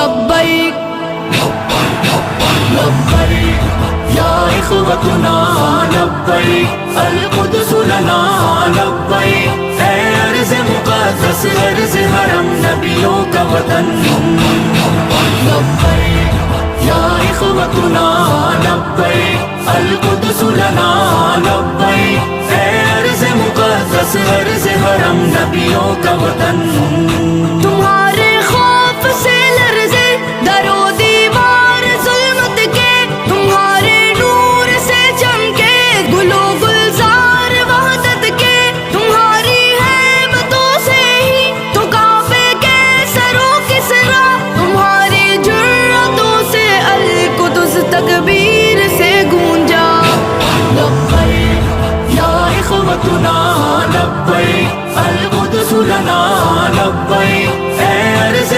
لبیک لبیک یا اخوتنا لبیک القدس لنا لبیک اے ارض مقدس ارض حرم نبیوں کا وطن لبیک یا اخوتنا لبیک القدس لنا لبیک اے ارض مقدس ارض حرم نبیوں کا وطن تمہارے خوف سے لرزے در و دیوار ظلمت کے تمہارے نور سے چمکے گل و گلزار وحدت کے تمہاری ہیبتوں سے ہی تو کعبے کے سرو کسرا تمہاری جرأتوں سے القدس تکبیر سے گونجا لبیک یا اخوتنا لبیک القدس لنا لبیک اے ارض